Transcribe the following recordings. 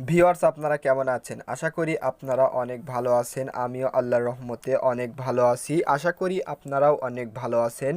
Viewers আপনারা কেমন আছেন? আশা করি আপনারা অনেক ভালো আছেন। আমিও আল্লাহর রহমতে অনেক ভালো আছি। আশা করি আপনারাও অনেক ভালো আছেন।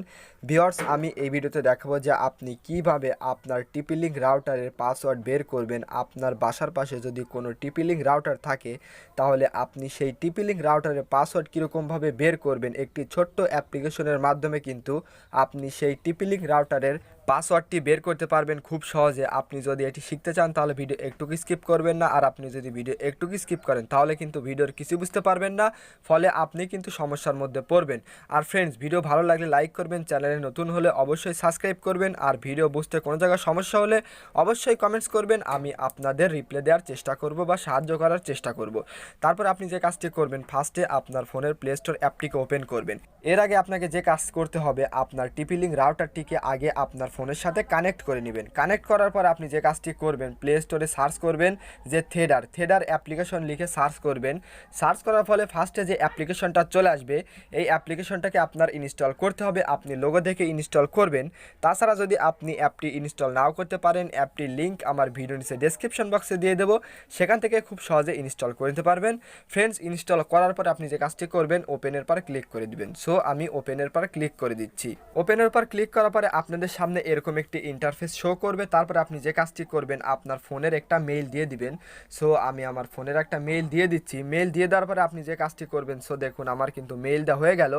ভিউয়ার্স আমি এই ভিডিওতে দেখাবো যে আপনি কিভাবে আপনার টিপি-লিংক রাউটারের পাসওয়ার্ড বের করবেন। আপনার বাসার পাশে যদি কোনো টিপি-লিংক রাউটার থাকে তাহলে আপনি সেই টিপি-লিংক রাউটারের পাসওয়ার্ড কীরকমভাবে বের করবেন। একটি ছোট্ট অ্যাপ্লিকেশনের মাধ্যমে কিন্তু আপনি সেই টিপি-লিংক রাউটারের পাসওয়ার্ডটি বের করতে পারবেন খুব সহজে। আপনি যদি এটি শিখতে চান তাহলে ভিডিও একটুকু স্কিপ করবেন না, আর আপনি যদি ভিডিও একটুকু স্কিপ করেন তাহলে কিন্তু ভিডিওর কিছু বুঝতে পারবেন না, ফলে আপনি কিন্তু সমস্যার মধ্যে পড়বেন। আর ফ্রেন্ডস, ভিডিও ভালো লাগলে লাইক করবেন, চ্যানেলে নতুন হলে অবশ্যই সাবস্ক্রাইব করবেন, আর ভিডিও বুঝতে কোনো জায়গায় সমস্যা হলে অবশ্যই কমেন্টস করবেন। আমি আপনাদের রিপ্লাই দেওয়ার চেষ্টা করব বা সাহায্য করার চেষ্টা করব। তারপর আপনি যে কাজটি করবেন, ফার্স্টে আপনার ফোনের প্লে স্টোর অ্যাপটিকে ওপেন করবেন। এর আগে আপনাকে যে কাজ করতে হবে, আপনার টিপি-লিংক রাউটারটিকে আগে আপনার ফোনের সাথে কানেক্ট করে নেবেন। কানেক্ট করার পর আপনি যে কাজটি করবেন, প্লে স্টোরে সার্চ করবেন যে থেডার অ্যাপ্লিকেশন লিখে সার্চ করবেন। সার্চ করার ফলে ফার্স্টে যে অ্যাপ্লিকেশনটা চলে আসবে, এই অ্যাপ্লিকেশনটাকে আপনার ইনস্টল করতে হবে। আপনি লোগো দেখে ইনস্টল করবেন। তাছাড়া যদি আপনি অ্যাপটি ইনস্টল নাও করতে পারেন, অ্যাপটির লিঙ্ক আমার ভিডিও নিচে ডেসক্রিপশন বক্সে দিয়ে দেবো, সেখান থেকে খুব সহজে ইনস্টল করে নিতে পারবেন। ফ্রেন্ডস, ইনস্টল করার পর আপনি যে কাজটি করবেন, ওপেনের পর ক্লিক করে দিবেন। সো আমি ওপেনের পর ক্লিক করে দিচ্ছি। ওপেনের পর ক্লিক করার পরে আপনাদের সামনে এরকম একটি ইন্টারফেস শো করবে। তারপর আপনি যে কাজটি করবেন, আপনার ফোনের একটা মেইল দিয়ে দিবেন। সো আমি আমার ফোনের একটা মেইল দিয়ে দিচ্ছি। মেইল দিয়ে দেওয়ার পরে আপনি যে কাজটি করবেন, সো দেখুন আমার কিন্তু মেইলটা হয়ে গেল।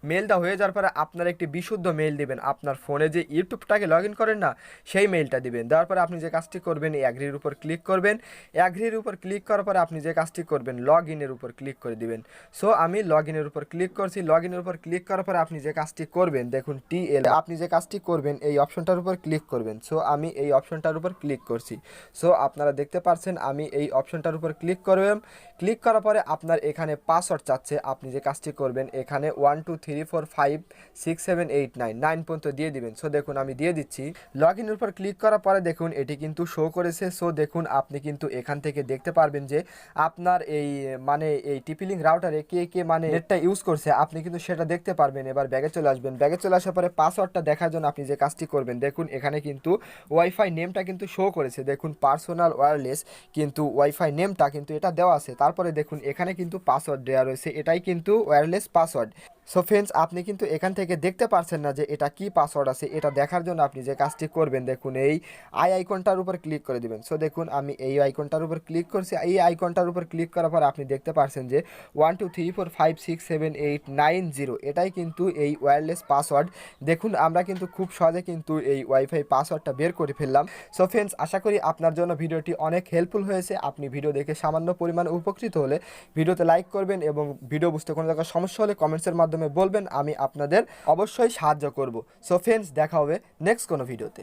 মেইলটা হয়ে যাওয়ার পরে আপনার একটি বিশুদ্ধ মেইল দিবেন। আপনার ফোনে যে ইউটিউবটাকে লগ ইন করেন না, সেই মেইলটা দিবেন। দেওয়ার পরে আপনি যে কাজটি করবেন, এই অ্যাগ্রির উপর ক্লিক করবেন। অ্যাগ্রির উপর ক্লিক করার পরে আপনি যে কাজটি করবেন, লগ ইনের উপর ক্লিক করে দিবেন। সো আমি লগ ইনের উপর ক্লিক করছি। লগ ইনের উপর ক্লিক করার পরে আপনি যে কাজটি করবেন, দেখুন আপনি যে কাজটি করবেন এই অপশনটার উপর ক্লিক করবেন। সো আমি এই অপশনটার উপর ক্লিক করছি। সো আপনারা দেখতে পাচ্ছেন আমি এই অপশনটার উপর ক্লিক করবেন। ক্লিক করার পরে আপনার এখানে পাসওয়ার্ড চাচ্ছে। আপনি যে কাজটি করবেন, এখানে 1 2 3 4 5 6 7 8 9 পর্যন্ত দিয়ে দিবেন। সো দেখুন আমি দিয়ে দিচ্ছি। লগ ইনের উপর ক্লিক করার পরে দেখুন এটি কিন্তু শো করেছে। সো দেখুন আপনি কিন্তু এখান থেকে দেখতে পারবেন যে আপনার এই এই টিপি-লিংক রাউটারে কে কে নেটটা ইউজ করছে, আপনি কিন্তু সেটা দেখতে পারবেন। এবার ব্যাগে চলে আসবেন। ব্যাগে চলে আসার পরে পাসওয়ার্ডটা দেখার জন্য আপনি যে কাজটি করবেন, দেখুন এখানে কিন্তু ওয়াইফাই নেমটা কিন্তু শো করেছে। দেখুন পার্সোনাল ওয়্যারলেস, কিন্তু ওয়াইফাই নেমটা কিন্তু এটা দেওয়া আছে। তারপরে দেখুন এখানে কিন্তু পাসওয়ার্ড দেওয়া রয়েছে, এটাই কিন্তু ওয়্যারলেস পাসওয়ার্ড। সো ফ্রেন্ডস, আপনি কিন্তু এখান থেকে দেখতে পারছেন না যে এটা কি পাসওয়ার্ড আছে। এটা দেখার জন্য আপনি যে কাজটি করবেন, দেখুন এই আইকনটার উপর ক্লিক করে দিবেন। সো দেখুন আমি এই আইকনটার উপর ক্লিক করছি। এই আইকনটার উপর ক্লিক করার পর আপনি দেখতে পারছেন যে 1 2 3 4 5 6 7 8 9 0, এটাই কিন্তু এই ওয়্যারলেস পাসওয়ার্ড। দেখুন আমরা কিন্তু খুব সহজে কিন্তু এই ওয়াইফাই পাসওয়ার্ডটা বের করে ফেললাম। সো ফ্রেন্ডস, আশা করি আপনার জন্য ভিডিওটি অনেক হেল্পফুল হয়েছে। আপনি ভিডিও দেখে সামান্য পরিমাণে উপকৃত হলে ভিডিওতে লাইক করবেন, এবং ভিডিও বুঝতে কোনো জায়গায় সমস্যা হলে কমেন্টসের মাধ্যমে বলবেন, আমি আপনাদের অবশ্যই সাহায্য করব। সো ফ্রেন্ডস, দেখা হবে নেক্সট কোনো ভিডিওতে।